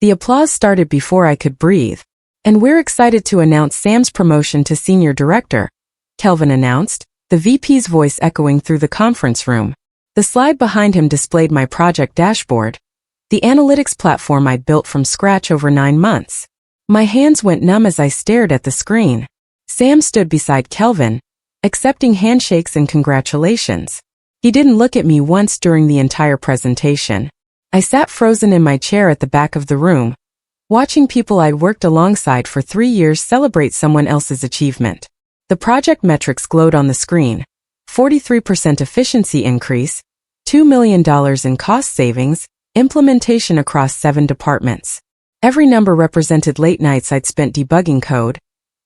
The applause started before I could breathe. "And we're excited to announce Sam's promotion to senior director," Kelvin announced, the VP's voice echoing through the conference room. The slide behind him displayed my project dashboard, the analytics platform I'd built from scratch over 9 months. My hands went numb as I stared at the screen. Sam stood beside Kelvin, accepting handshakes and congratulations. He didn't look at me once during the entire presentation. I sat frozen in my chair at the back of the room, watching people I'd worked alongside for 3 years celebrate someone else's achievement. The project metrics glowed on the screen: 43% efficiency increase, $2 million in cost savings, implementation across 7 departments. Every number represented late nights I'd spent debugging code,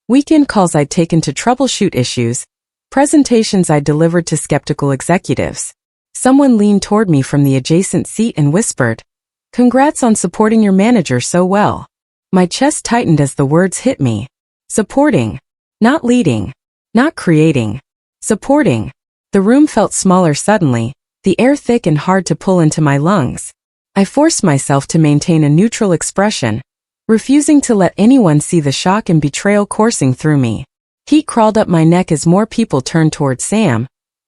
weekend calls I'd taken to troubleshoot issues, presentations I'd delivered to skeptical executives. Someone leaned toward me from the adjacent seat and whispered, "Congrats on supporting your manager so well." My chest tightened as the words hit me. Supporting. Not leading. Not creating. Supporting. The room felt smaller suddenly, the air thick and hard to pull into my lungs. I forced myself to maintain a neutral expression, refusing to let anyone see the shock and betrayal coursing through me. Heat crawled up my neck as more people turned toward Sam,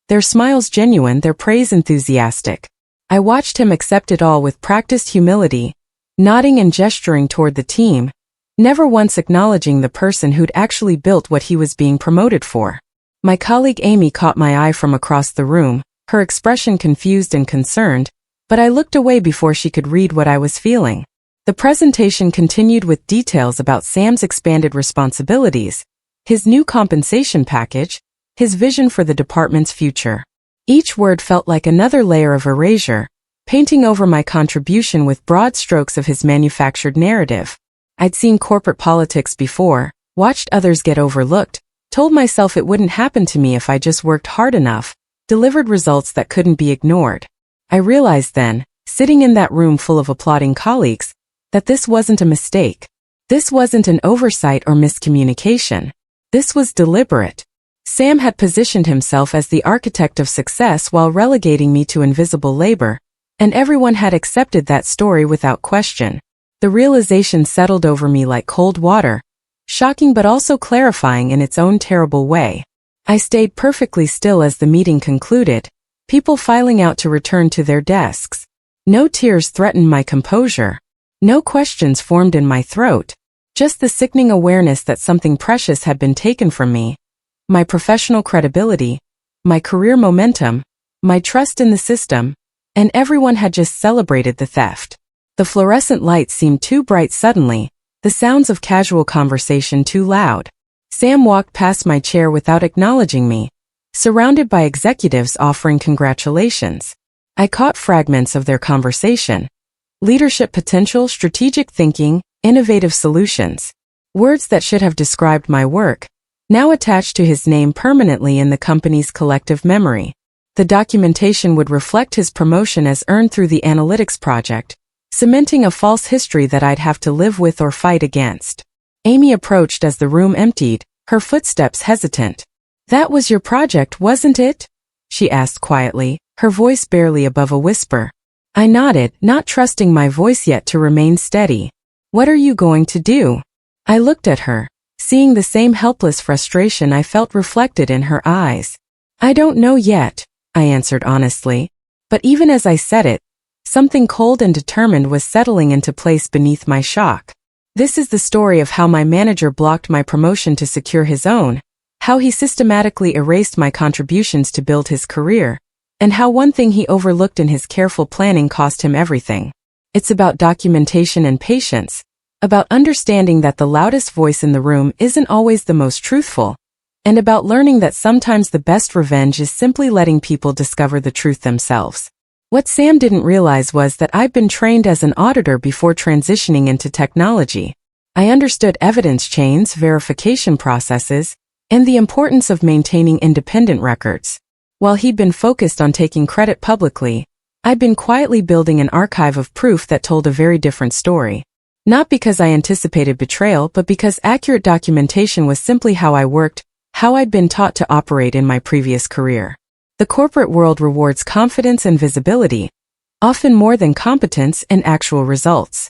their smiles genuine, their praise enthusiastic. I watched him accept it all with practiced humility, nodding and gesturing toward the team, never once acknowledging the person who'd actually built what he was being promoted for. My colleague Amy caught my eye from across the room, her expression confused and concerned, but I looked away before she could read what I was feeling. The presentation continued with details about Sam's expanded responsibilities, his new compensation package, his vision for the department's future. Each word felt like another layer of erasure, painting over my contribution with broad strokes of his manufactured narrative. I'd seen corporate politics before, watched others get overlooked, told myself it wouldn't happen to me if I just worked hard enough, delivered results that couldn't be ignored. I realized then, sitting in that room full of applauding colleagues, that this wasn't a mistake. This wasn't an oversight or miscommunication. This was deliberate. Sam had positioned himself as the architect of success while relegating me to invisible labor, and everyone had accepted that story without question. The realization settled over me like cold water, shocking but also clarifying in its own terrible way. I stayed perfectly still as the meeting concluded, people filing out to return to their desks. No tears threatened my composure. No questions formed in my throat. Just the sickening awareness that something precious had been taken from me. My professional credibility, my career momentum, my trust in the system, and everyone had just celebrated the theft. The fluorescent lights seemed too bright suddenly, the sounds of casual conversation too loud. Sam walked past my chair without acknowledging me, surrounded by executives offering congratulations. I caught fragments of their conversation. Leadership potential, strategic thinking, innovative solutions. Words that should have described my work, now attached to his name permanently in the company's collective memory. The documentation would reflect his promotion as earned through the analytics project, cementing a false history that I'd have to live with or fight against. Amy approached as the room emptied, her footsteps hesitant. "That was your project, wasn't it?" she asked quietly, her voice barely above a whisper. I nodded, not trusting my voice yet to remain steady. "What are you going to do?" I looked at her, seeing the same helpless frustration I felt reflected in her eyes. "I don't know yet," I answered honestly. But even as I said it, something cold and determined was settling into place beneath my shock. This is the story of how my manager blocked my promotion to secure his own, how he systematically erased my contributions to build his career, and how one thing he overlooked in his careful planning cost him everything. It's about documentation and patience, about understanding that the loudest voice in the room isn't always the most truthful, and about learning that sometimes the best revenge is simply letting people discover the truth themselves. What Sam didn't realize was that I'd been trained as an auditor before transitioning into technology. I understood evidence chains, verification processes, and the importance of maintaining independent records. While he'd been focused on taking credit publicly, I'd been quietly building an archive of proof that told a very different story. Not because I anticipated betrayal, but because accurate documentation was simply how I worked, how I'd been taught to operate in my previous career. The corporate world rewards confidence and visibility, often more than competence and actual results.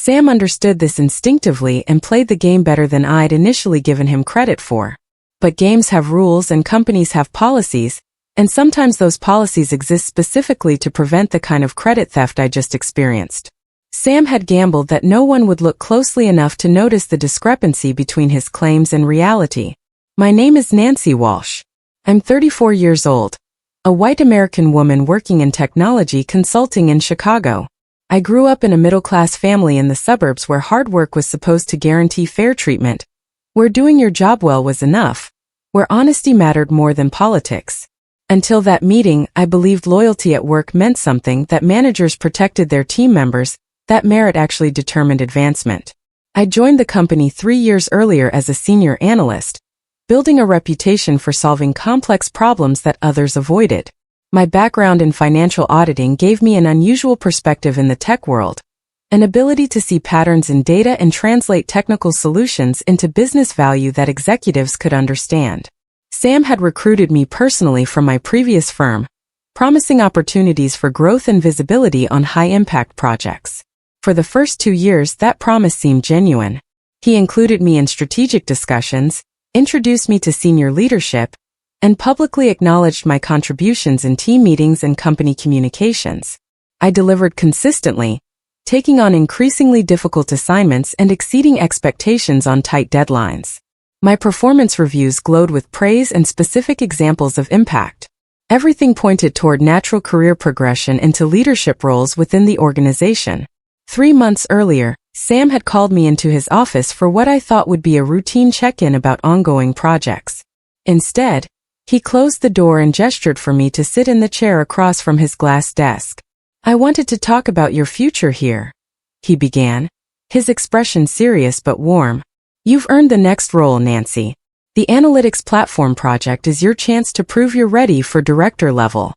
Sam understood this instinctively and played the game better than I'd initially given him credit for. But games have rules and companies have policies, and sometimes those policies exist specifically to prevent the kind of credit theft I just experienced. Sam had gambled that no one would look closely enough to notice the discrepancy between his claims and reality. My name is Nancy Walsh. I'm 34 years old, a white American woman working in technology consulting in Chicago. I grew up in a middle-class family in the suburbs where hard work was supposed to guarantee fair treatment, where doing your job well was enough, where honesty mattered more than politics. Until that meeting, I believed loyalty at work meant something, that managers protected their team members, that merit actually determined advancement. I joined the company 3 years earlier as a senior analyst, building a reputation for solving complex problems that others avoided. My background in financial auditing gave me an unusual perspective in the tech world, an ability to see patterns in data and translate technical solutions into business value that executives could understand. Sam had recruited me personally from my previous firm, promising opportunities for growth and visibility on high-impact projects. For the first 2 years, that promise seemed genuine. He included me in strategic discussions, introduced me to senior leadership, and publicly acknowledged my contributions in team meetings and company communications. I delivered consistently, taking on increasingly difficult assignments and exceeding expectations on tight deadlines. My performance reviews glowed with praise and specific examples of impact. Everything pointed toward natural career progression into leadership roles within the organization. 3 months earlier, Sam had called me into his office for what I thought would be a routine check-in about ongoing projects. Instead, he closed the door and gestured for me to sit in the chair across from his glass desk. I wanted to talk about your future here, he began, his expression serious but warm. You've earned the next role, Nancy. The analytics platform project is your chance to prove you're ready for director level.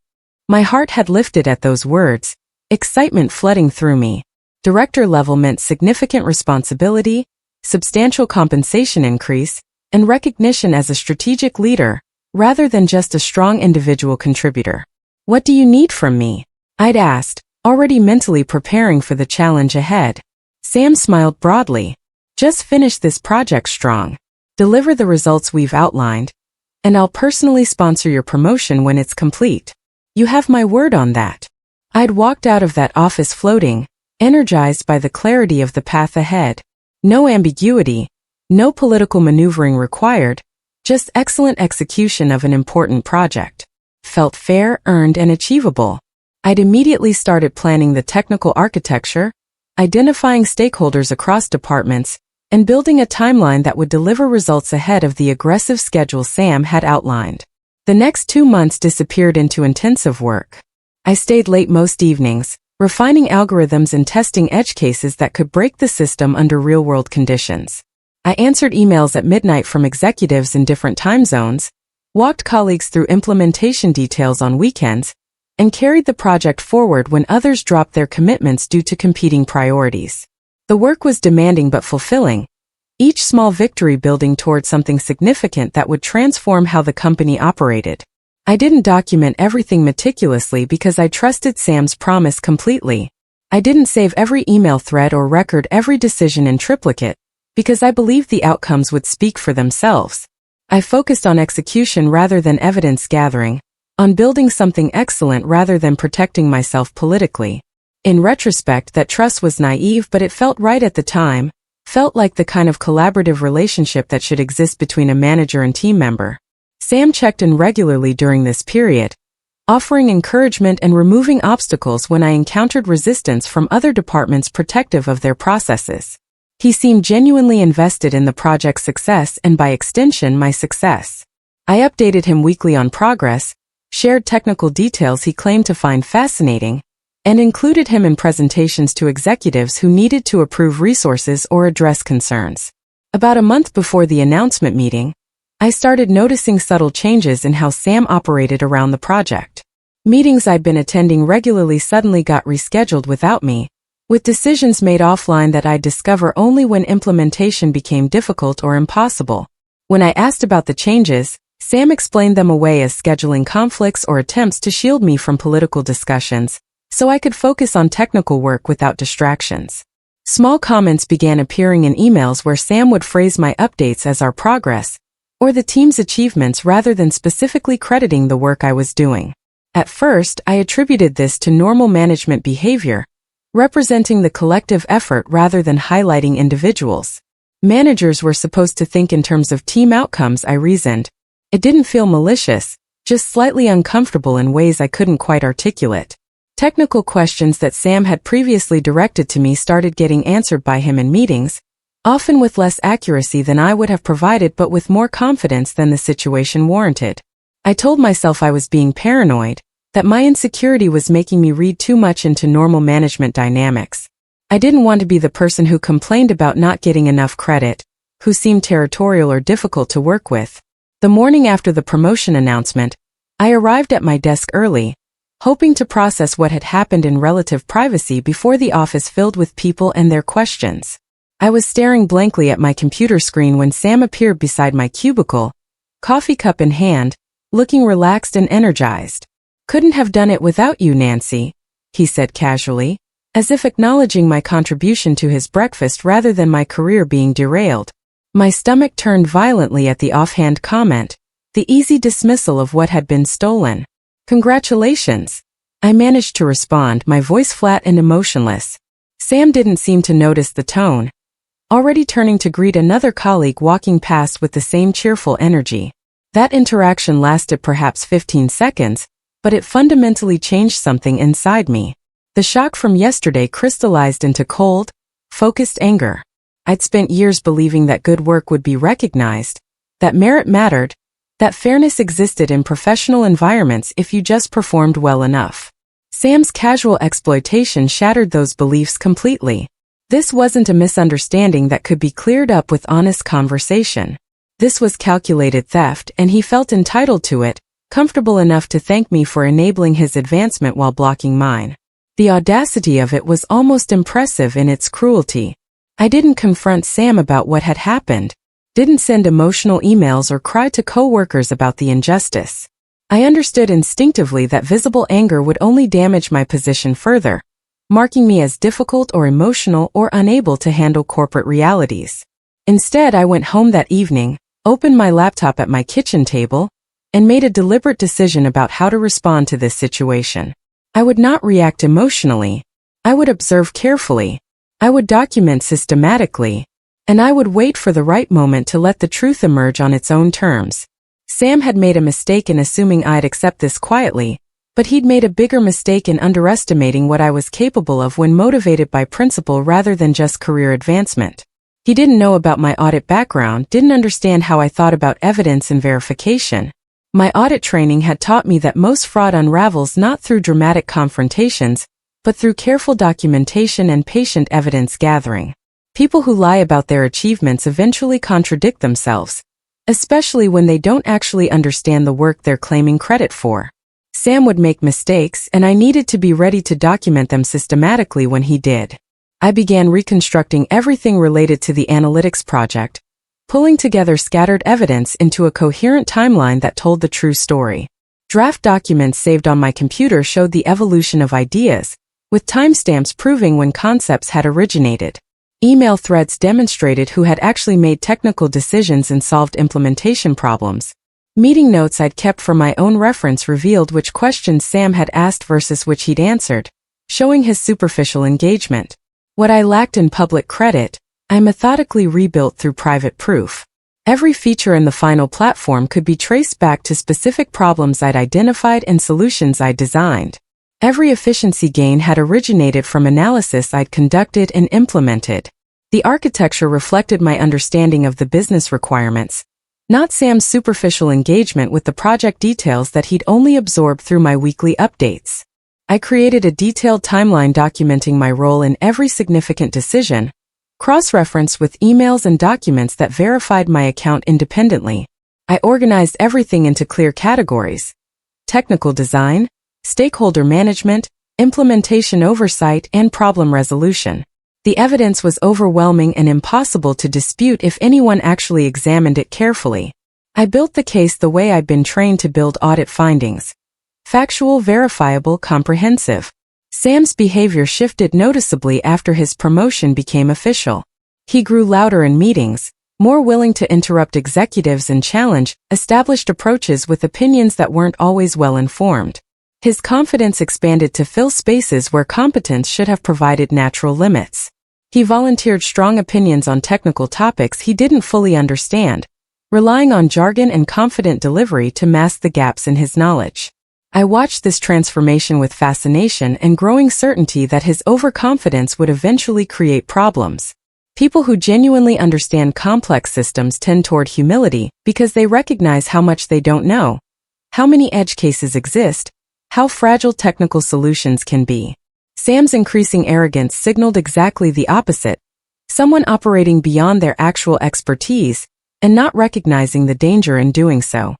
My heart had lifted at those words, excitement flooding through me. Director level meant significant responsibility, substantial compensation increase, and recognition as a strategic leader, rather than just a strong individual contributor. What do you need from me? I'd asked, already mentally preparing for the challenge ahead. Sam smiled broadly. Just finish this project strong. Deliver the results we've outlined, and I'll personally sponsor your promotion when it's complete. You have my word on that. I'd walked out of that office floating, energized by the clarity of the path ahead. No ambiguity, no political maneuvering required, just excellent execution of an important project. Felt fair, earned, and achievable. I'd immediately started planning the technical architecture, identifying stakeholders across departments, and building a timeline that would deliver results ahead of the aggressive schedule Sam had outlined. The next 2 months disappeared into intensive work. I stayed late most evenings, refining algorithms and testing edge cases that could break the system under real-world conditions. I answered emails at midnight from executives in different time zones, walked colleagues through implementation details on weekends, and carried the project forward when others dropped their commitments due to competing priorities. The work was demanding but fulfilling, each small victory building toward something significant that would transform how the company operated. I didn't document everything meticulously because I trusted Sam's promise completely. I didn't save every email thread or record every decision in triplicate, because I believed the outcomes would speak for themselves. I focused on execution rather than evidence gathering, on building something excellent rather than protecting myself politically. In retrospect, that trust was naive, but it felt right at the time, felt like the kind of collaborative relationship that should exist between a manager and team member. Sam checked in regularly during this period, offering encouragement and removing obstacles when I encountered resistance from other departments protective of their processes. He seemed genuinely invested in the project's success and by extension my success. I updated him weekly on progress, shared technical details he claimed to find fascinating, and included him in presentations to executives who needed to approve resources or address concerns. About a month before the announcement meeting, I started noticing subtle changes in how Sam operated around the project. Meetings I'd been attending regularly suddenly got rescheduled without me, with decisions made offline that I'd discover only when implementation became difficult or impossible. When I asked about the changes, Sam explained them away as scheduling conflicts or attempts to shield me from political discussions, so I could focus on technical work without distractions. Small comments began appearing in emails where Sam would phrase my updates as our progress, or the team's achievements rather than specifically crediting the work I was doing. At first, I attributed this to normal management behavior, representing the collective effort rather than highlighting individuals. Managers were supposed to think in terms of team outcomes, I reasoned. It didn't feel malicious, just slightly uncomfortable in ways I couldn't quite articulate. Technical questions that Sam had previously directed to me started getting answered by him in meetings, often with less accuracy than I would have provided but with more confidence than the situation warranted. I told myself I was being paranoid, that my insecurity was making me read too much into normal management dynamics. I didn't want to be the person who complained about not getting enough credit, who seemed territorial or difficult to work with. The morning after the promotion announcement, I arrived at my desk early, hoping to process what had happened in relative privacy before the office filled with people and their questions. I was staring blankly at my computer screen when Sam appeared beside my cubicle, coffee cup in hand, looking relaxed and energized. "Couldn't have done it without you, Nancy," he said casually, as if acknowledging my contribution to his breakfast rather than my career being derailed. My stomach turned violently at the offhand comment, the easy dismissal of what had been stolen. "Congratulations," I managed to respond, my voice flat and emotionless. Sam didn't seem to notice the tone, already turning to greet another colleague walking past with the same cheerful energy. That interaction lasted perhaps 15 seconds, but it fundamentally changed something inside me. The shock from yesterday crystallized into cold, focused anger. I'd spent years believing that good work would be recognized, that merit mattered, that fairness existed in professional environments if you just performed well enough. Sam's casual exploitation shattered those beliefs completely. This wasn't a misunderstanding that could be cleared up with honest conversation. This was calculated theft, and he felt entitled to it, comfortable enough to thank me for enabling his advancement while blocking mine. The audacity of it was almost impressive in its cruelty. I didn't confront Sam about what had happened, didn't send emotional emails or cry to coworkers about the injustice. I understood instinctively that visible anger would only damage my position further, marking me as difficult or emotional or unable to handle corporate realities. Instead, I went home that evening, opened my laptop at my kitchen table, and made a deliberate decision about how to respond to this situation. I would not react emotionally. I would observe carefully. I would document systematically. And I would wait for the right moment to let the truth emerge on its own terms. Sam had made a mistake in assuming I'd accept this quietly, but he'd made a bigger mistake in underestimating what I was capable of when motivated by principle rather than just career advancement. He didn't know about my audit background, didn't understand how I thought about evidence and verification. My audit training had taught me that most fraud unravels not through dramatic confrontations, but through careful documentation and patient evidence gathering. People who lie about their achievements eventually contradict themselves, especially when they don't actually understand the work they're claiming credit for. Sam would make mistakes, and I needed to be ready to document them systematically when he did. I began reconstructing everything related to the analytics project, pulling together scattered evidence into a coherent timeline that told the true story. Draft documents saved on my computer showed the evolution of ideas, with timestamps proving when concepts had originated. Email threads demonstrated who had actually made technical decisions and solved implementation problems. Meeting notes I'd kept for my own reference revealed which questions Sam had asked versus which he'd answered, showing his superficial engagement. What I lacked in public credit, I methodically rebuilt through private proof. Every feature in the final platform could be traced back to specific problems I'd identified and solutions I'd designed. Every efficiency gain had originated from analysis I'd conducted and implemented. The architecture reflected my understanding of the business requirements, not Sam's superficial engagement with the project details that he'd only absorbed through my weekly updates. I created a detailed timeline documenting my role in every significant decision, cross-referenced with emails and documents that verified my account independently. I organized everything into clear categories: technical design, stakeholder management, implementation oversight, and problem resolution. The evidence was overwhelming and impossible to dispute if anyone actually examined it carefully. I built the case the way I'd been trained to build audit findings: factual, verifiable, comprehensive. Sam's behavior shifted noticeably after his promotion became official. He grew louder in meetings, more willing to interrupt executives and challenge established approaches with opinions that weren't always well informed. His confidence expanded to fill spaces where competence should have provided natural limits. He volunteered strong opinions on technical topics he didn't fully understand, relying on jargon and confident delivery to mask the gaps in his knowledge. I watched this transformation with fascination and growing certainty that his overconfidence would eventually create problems. People who genuinely understand complex systems tend toward humility because they recognize how much they don't know, how many edge cases exist, how fragile technical solutions can be. Sam's increasing arrogance signaled exactly the opposite, someone operating beyond their actual expertise and not recognizing the danger in doing so.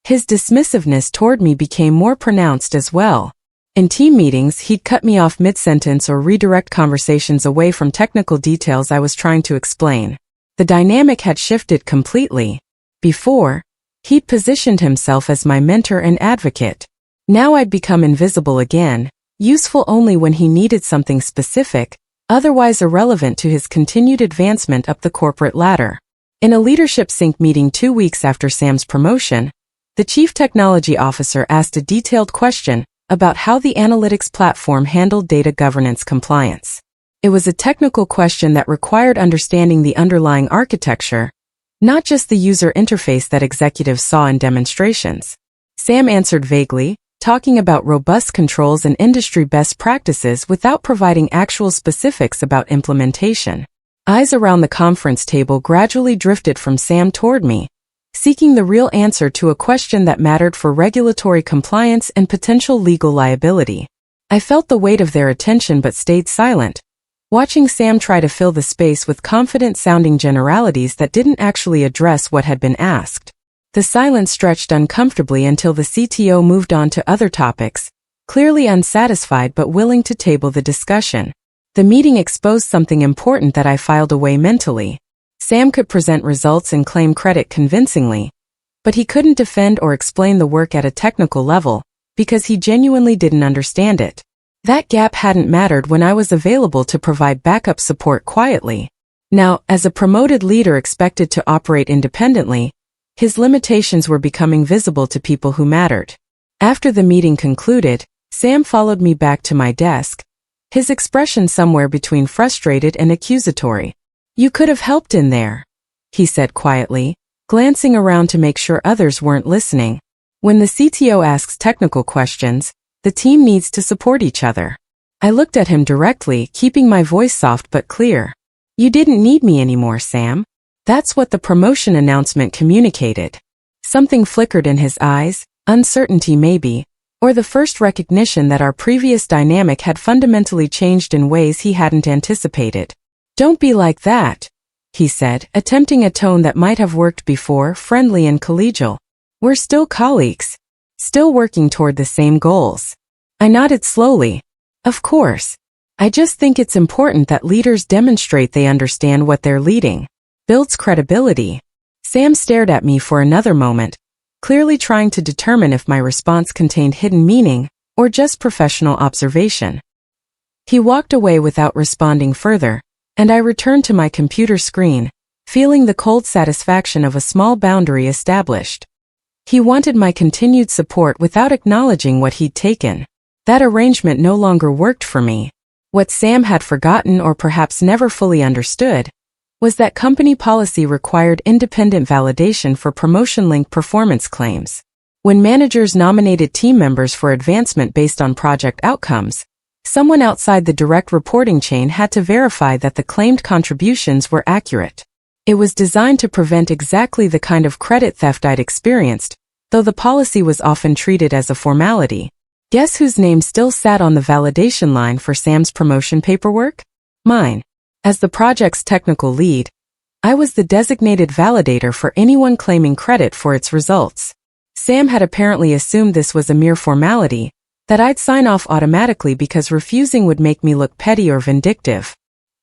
His dismissiveness toward me became more pronounced as well. In team meetings, he'd cut me off mid-sentence or redirect conversations away from technical details I was trying to explain. The dynamic had shifted completely. Before, he'd positioned himself as my mentor and advocate. Now I'd become invisible again, useful only when he needed something specific, otherwise irrelevant to his continued advancement up the corporate ladder. In a leadership sync meeting 2 weeks after Sam's promotion, the chief technology officer asked a detailed question about how the analytics platform handled data governance compliance. It was a technical question that required understanding the underlying architecture, not just the user interface that executives saw in demonstrations. Sam answered vaguely, talking about robust controls and industry best practices without providing actual specifics about implementation. Eyes around the conference table gradually drifted from Sam toward me, seeking the real answer to a question that mattered for regulatory compliance and potential legal liability. I felt the weight of their attention but stayed silent, watching Sam try to fill the space with confident-sounding generalities that didn't actually address what had been asked. The silence stretched uncomfortably until the CTO moved on to other topics, clearly unsatisfied but willing to table the discussion. The meeting exposed something important that I filed away mentally. Sam could present results and claim credit convincingly, but he couldn't defend or explain the work at a technical level because he genuinely didn't understand it. That gap hadn't mattered when I was available to provide backup support quietly. Now, as a promoted leader expected to operate independently, his limitations were becoming visible to people who mattered. After the meeting concluded, Sam followed me back to my desk, his expression somewhere between frustrated and accusatory. "You could have helped in there," he said quietly, glancing around to make sure others weren't listening. When the CTO asks technical questions, the team needs to support each other. I looked at him directly, keeping my voice soft but clear. "You didn't need me anymore, Sam." That's what the promotion announcement communicated. Something flickered in his eyes, uncertainty maybe, or the first recognition that our previous dynamic had fundamentally changed in ways he hadn't anticipated. "Don't be like that," he said, attempting a tone that might have worked before, friendly and collegial. "We're still colleagues, still working toward the same goals." I nodded slowly. "Of course. I just think it's important that leaders demonstrate they understand what they're leading. Builds credibility." Sam stared at me for another moment, clearly trying to determine if my response contained hidden meaning or just professional observation. He walked away without responding further, and I returned to my computer screen, feeling the cold satisfaction of a small boundary established. He wanted my continued support without acknowledging what he'd taken. That arrangement no longer worked for me. What Sam had forgotten or perhaps never fully understood was that company policy required independent validation for promotion-linked performance claims. When managers nominated team members for advancement based on project outcomes, someone outside the direct reporting chain had to verify that the claimed contributions were accurate. It was designed to prevent exactly the kind of credit theft I'd experienced, though the policy was often treated as a formality. Guess whose name still sat on the validation line for Sam's promotion paperwork? Mine. As the project's technical lead, I was the designated validator for anyone claiming credit for its results. Sam had apparently assumed this was a mere formality, that I'd sign off automatically because refusing would make me look petty or vindictive.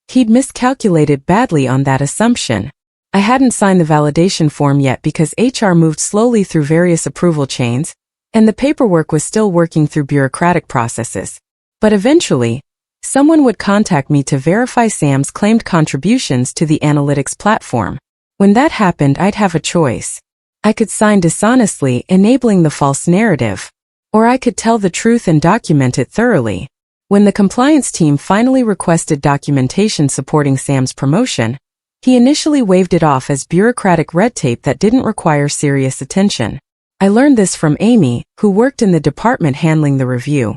He'd miscalculated badly on that assumption. I hadn't signed the validation form yet because HR moved slowly through various approval chains, and the paperwork was still working through bureaucratic processes. But eventually, someone would contact me to verify Sam's claimed contributions to the analytics platform. When that happened, I'd have a choice. I could sign dishonestly, enabling the false narrative. Or I could tell the truth and document it thoroughly. When the compliance team finally requested documentation supporting Sam's promotion, he initially waved it off as bureaucratic red tape that didn't require serious attention. I learned this from Amy, who worked in the department handling the review.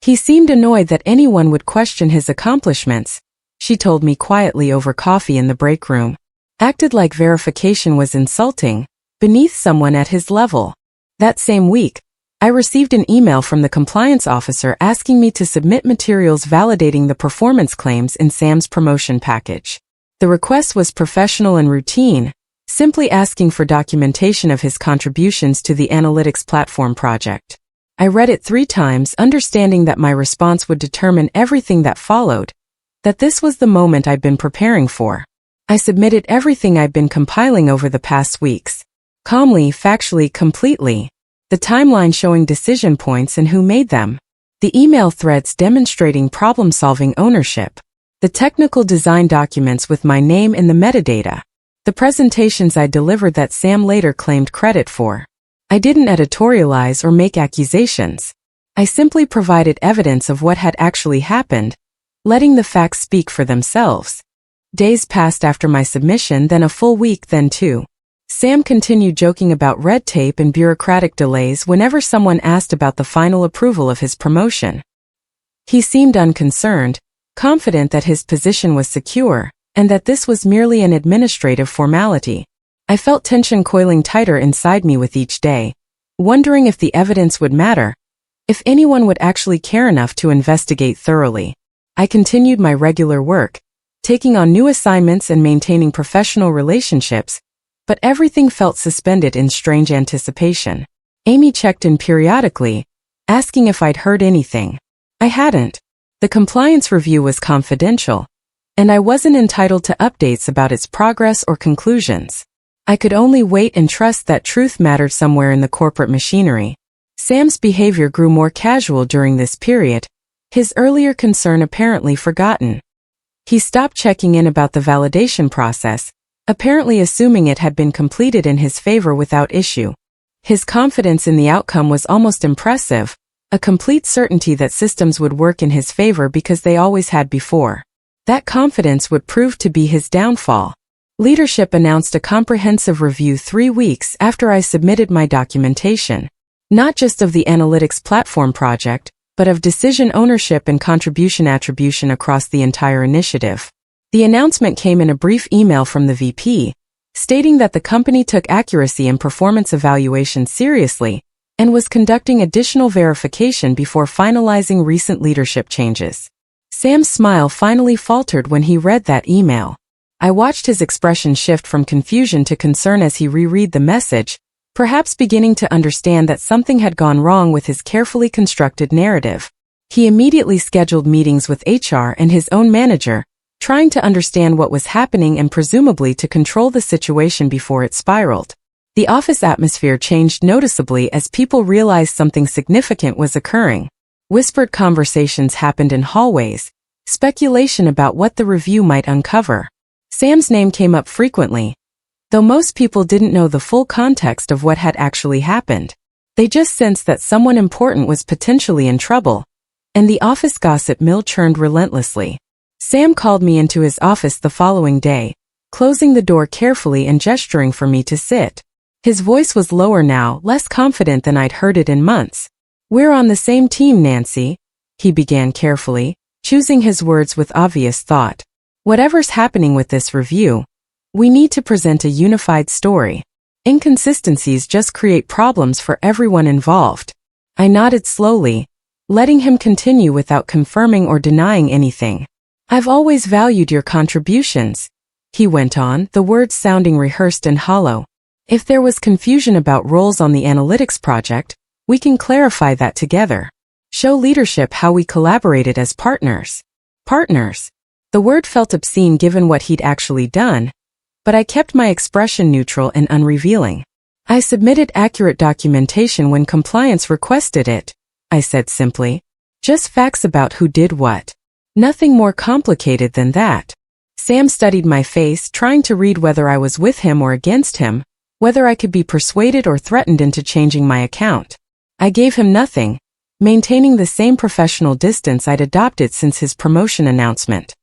He seemed annoyed that anyone would question his accomplishments, she told me quietly over coffee in the break room. Acted like verification was insulting, beneath someone at his level. That same week, I received an email from the compliance officer asking me to submit materials validating the performance claims in Sam's promotion package. The request was professional and routine, simply asking for documentation of his contributions to the analytics platform project. I read it 3 times, understanding that my response would determine everything that followed, that this was the moment I'd been preparing for. I submitted everything I'd been compiling over the past weeks. Calmly, factually, completely. The timeline showing decision points and who made them. The email threads demonstrating problem-solving ownership. The technical design documents with my name in the metadata. The presentations I delivered that Sam later claimed credit for. I didn't editorialize or make accusations. I simply provided evidence of what had actually happened, letting the facts speak for themselves. Days passed after my submission, then a full week, then 2. Sam continued joking about red tape and bureaucratic delays whenever someone asked about the final approval of his promotion. He seemed unconcerned, confident that his position was secure, and that this was merely an administrative formality. I felt tension coiling tighter inside me with each day, wondering if the evidence would matter, if anyone would actually care enough to investigate thoroughly. I continued my regular work, taking on new assignments and maintaining professional relationships, but everything felt suspended in strange anticipation. Amy checked in periodically, asking if I'd heard anything. I hadn't. The compliance review was confidential, and I wasn't entitled to updates about its progress or conclusions. I could only wait and trust that truth mattered somewhere in the corporate machinery. Sam's behavior grew more casual during this period, his earlier concern apparently forgotten. He stopped checking in about the validation process, apparently assuming it had been completed in his favor without issue. His confidence in the outcome was almost impressive, a complete certainty that systems would work in his favor because they always had before. That confidence would prove to be his downfall. Leadership announced a comprehensive review 3 weeks after I submitted my documentation, not just of the analytics platform project, but of decision ownership and contribution attribution across the entire initiative. The announcement came in a brief email from the VP, stating that the company took accuracy and performance evaluation seriously and was conducting additional verification before finalizing recent leadership changes. Sam's smile finally faltered when he read that email. I watched his expression shift from confusion to concern as he reread the message, perhaps beginning to understand that something had gone wrong with his carefully constructed narrative. He immediately scheduled meetings with HR and his own manager, trying to understand what was happening and presumably to control the situation before it spiraled. The office atmosphere changed noticeably as people realized something significant was occurring. Whispered conversations happened in hallways, speculation about what the review might uncover. Sam's name came up frequently, though most people didn't know the full context of what had actually happened. They just sensed that someone important was potentially in trouble, and the office gossip mill churned relentlessly. Sam called me into his office the following day, closing the door carefully and gesturing for me to sit. His voice was lower now, less confident than I'd heard it in months. "We're on the same team, Nancy," he began carefully, choosing his words with obvious thought. "Whatever's happening with this review, we need to present a unified story. Inconsistencies just create problems for everyone involved." I nodded slowly, letting him continue without confirming or denying anything. "I've always valued your contributions," he went on, the words sounding rehearsed and hollow. "If there was confusion about roles on the analytics project, we can clarify that together. Show leadership how we collaborated as partners." Partners. The word felt obscene given what he'd actually done, but I kept my expression neutral and unrevealing. "I submitted accurate documentation when compliance requested it," I said simply. Just facts about who did what. Nothing more complicated than that. Sam studied my face, trying to read whether I was with him or against him, whether I could be persuaded or threatened into changing my account. I gave him nothing, maintaining the same professional distance I'd adopted since his promotion announcement.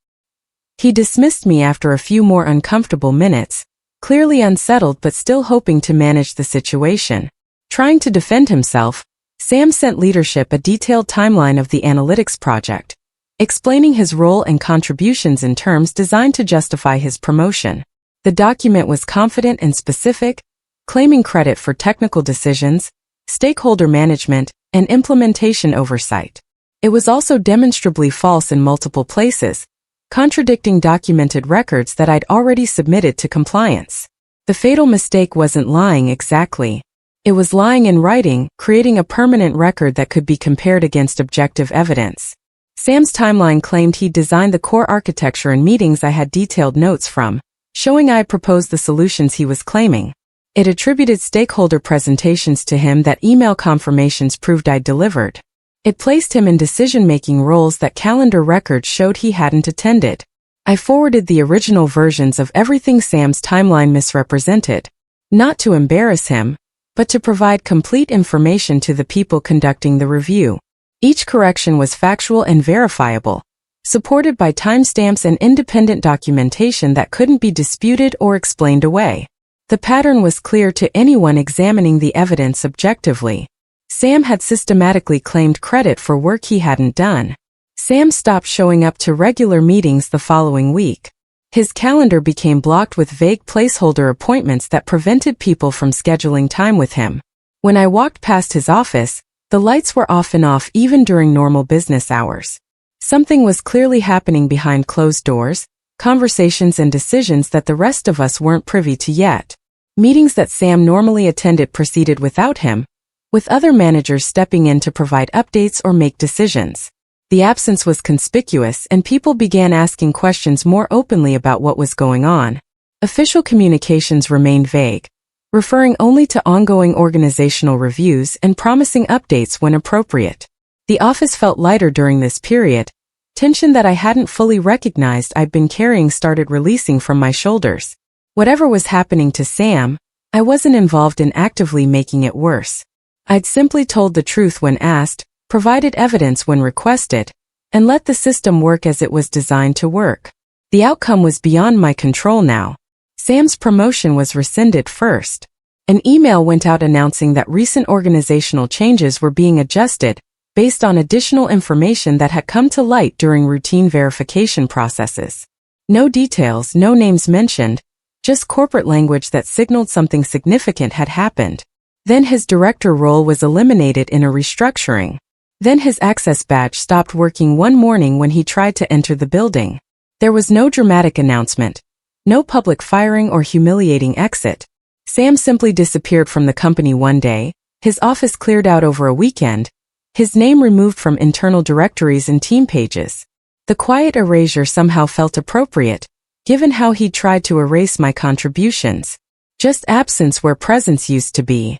He dismissed me after a few more uncomfortable minutes, clearly unsettled but still hoping to manage the situation. Trying to defend himself, Sam sent leadership a detailed timeline of the analytics project, explaining his role and contributions in terms designed to justify his promotion. The document was confident and specific, claiming credit for technical decisions, stakeholder management, and implementation oversight. It was also demonstrably false in multiple places, contradicting documented records that I'd already submitted to compliance. The fatal mistake wasn't lying exactly. It was lying in writing, creating a permanent record that could be compared against objective evidence. Sam's timeline claimed he'd designed the core architecture in meetings I had detailed notes from, showing I proposed the solutions he was claiming. It attributed stakeholder presentations to him that email confirmations proved I'd delivered. It placed him in decision-making roles that calendar records showed he hadn't attended. I forwarded the original versions of everything Sam's timeline misrepresented, not to embarrass him, but to provide complete information to the people conducting the review. Each correction was factual and verifiable, supported by timestamps and independent documentation that couldn't be disputed or explained away. The pattern was clear to anyone examining the evidence objectively. Sam had systematically claimed credit for work he hadn't done. Sam stopped showing up to regular meetings the following week. His calendar became blocked with vague placeholder appointments that prevented people from scheduling time with him. When I walked past his office, the lights were off and off even during normal business hours. Something was clearly happening behind closed doors, conversations and decisions that the rest of us weren't privy to yet. Meetings that Sam normally attended proceeded without him, with other managers stepping in to provide updates or make decisions. The absence was conspicuous and people began asking questions more openly about what was going on. Official communications remained vague, referring only to ongoing organizational reviews and promising updates when appropriate. The office felt lighter during this period. Tension that I hadn't fully recognized I'd been carrying started releasing from my shoulders. Whatever was happening to Sam, I wasn't involved in actively making it worse. I'd simply told the truth when asked, provided evidence when requested, and let the system work as it was designed to work. The outcome was beyond my control now. Sam's promotion was rescinded first. An email went out announcing that recent organizational changes were being adjusted, based on additional information that had come to light during routine verification processes. No details, no names mentioned, just corporate language that signaled something significant had happened. Then his director role was eliminated in a restructuring. Then his access badge stopped working one morning when he tried to enter the building. There was no dramatic announcement, no public firing or humiliating exit. Sam simply disappeared from the company one day, his office cleared out over a weekend, his name removed from internal directories and team pages. The quiet erasure somehow felt appropriate, given how he'd tried to erase my contributions. Just absence where presence used to be.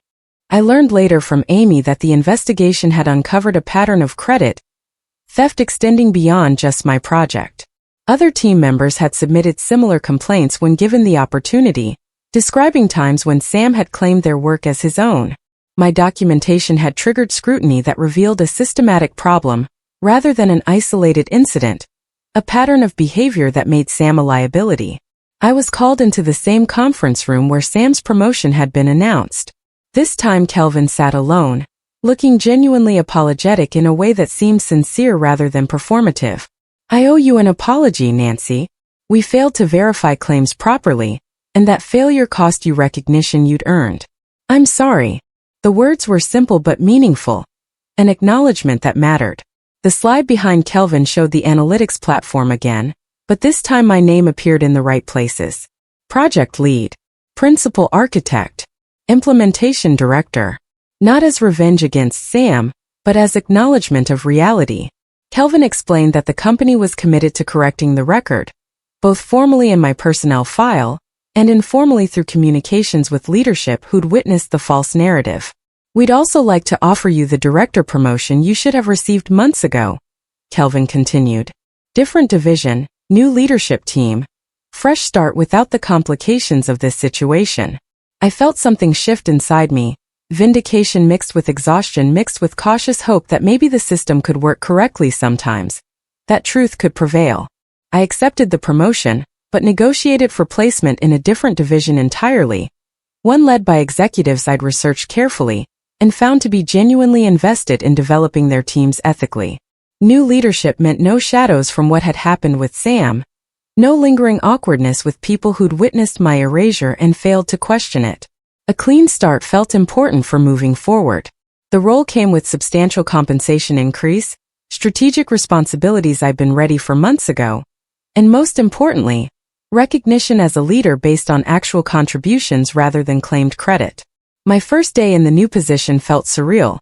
I learned later from Amy that the investigation had uncovered a pattern of credit theft extending beyond just my project. Other team members had submitted similar complaints when given the opportunity, describing times when Sam had claimed their work as his own. My documentation had triggered scrutiny that revealed a systematic problem, rather than an isolated incident, a pattern of behavior that made Sam a liability. I was called into the same conference room where Sam's promotion had been announced. This time Kelvin sat alone, looking genuinely apologetic in a way that seemed sincere rather than performative. "I owe you an apology, Nancy. We failed to verify claims properly, and that failure cost you recognition you'd earned. I'm sorry." The words were simple but meaningful, an acknowledgement that mattered. The slide behind Kelvin showed the analytics platform again, but this time my name appeared in the right places. Project lead, principal architect, implementation director. Not as revenge against Sam, but as acknowledgement of reality. Kelvin explained that the company was committed to correcting the record, both formally in my personnel file, and informally through communications with leadership who'd witnessed the false narrative. We'd also like to offer you the director promotion you should have received months ago, Kelvin continued. Different division, new leadership team, fresh start without the complications of this situation. I felt something shift inside me, vindication mixed with exhaustion mixed with cautious hope that maybe the system could work correctly sometimes, that truth could prevail. I accepted the promotion, but negotiated for placement in a different division entirely, one led by executives I'd researched carefully and found to be genuinely invested in developing their teams ethically. New leadership meant no shadows from what had happened with Sam, no lingering awkwardness with people who'd witnessed my erasure and failed to question it. A clean start felt important for moving forward. The role came with substantial compensation increase, strategic responsibilities I'd been ready for months ago, and most importantly, recognition as a leader based on actual contributions rather than claimed credit. My first day in the new position felt surreal,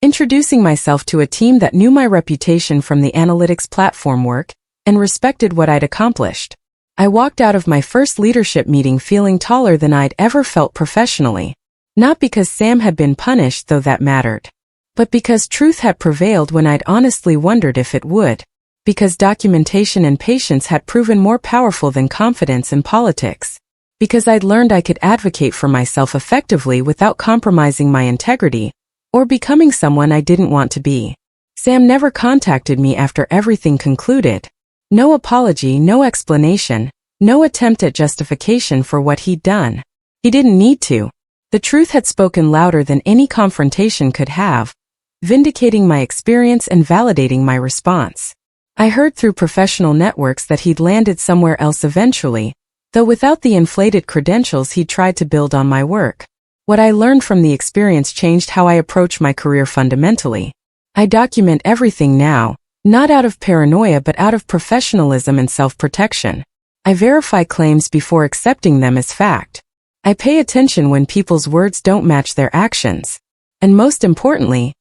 introducing myself to a team that knew my reputation from the analytics platform work and respected what I'd accomplished. I walked out of my first leadership meeting feeling taller than I'd ever felt professionally. Not because Sam had been punished, though that mattered, but because truth had prevailed when I'd honestly wondered if it would. Because documentation and patience had proven more powerful than confidence in politics. Because I'd learned I could advocate for myself effectively without compromising my integrity or becoming someone I didn't want to be. Sam never contacted me after everything concluded. No apology, no explanation, no attempt at justification for what he'd done. He didn't need to. The truth had spoken louder than any confrontation could have, vindicating my experience and validating my response. I heard through professional networks that he'd landed somewhere else eventually, though without the inflated credentials he'd tried to build on my work. What I learned from the experience changed how I approach my career fundamentally. I document everything now, not out of paranoia but out of professionalism and self-protection. I verify claims before accepting them as fact. I pay attention when people's words don't match their actions. And most importantly,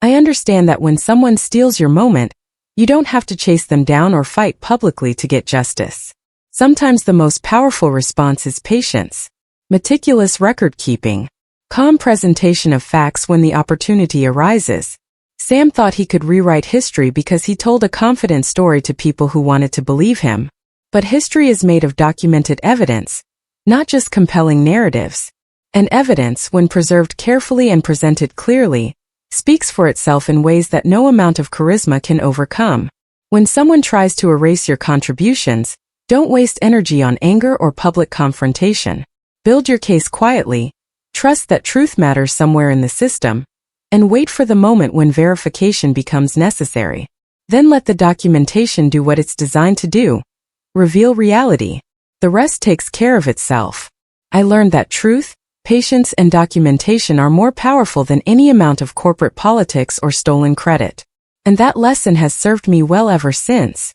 I understand that when someone steals your moment, you don't have to chase them down or fight publicly to get justice. Sometimes the most powerful response is patience, meticulous record-keeping, calm presentation of facts when the opportunity arises. Sam thought he could rewrite history because he told a confident story to people who wanted to believe him. But history is made of documented evidence, not just compelling narratives. And evidence, when preserved carefully and presented clearly, speaks for itself in ways that no amount of charisma can overcome. When someone tries to erase your contributions, don't waste energy on anger or public confrontation. Build your case quietly, trust that truth matters somewhere in the system, and wait for the moment when verification becomes necessary. Then let the documentation do what it's designed to do. Reveal reality. The rest takes care of itself. I learned that truth, patience, and documentation are more powerful than any amount of corporate politics or stolen credit. And that lesson has served me well ever since.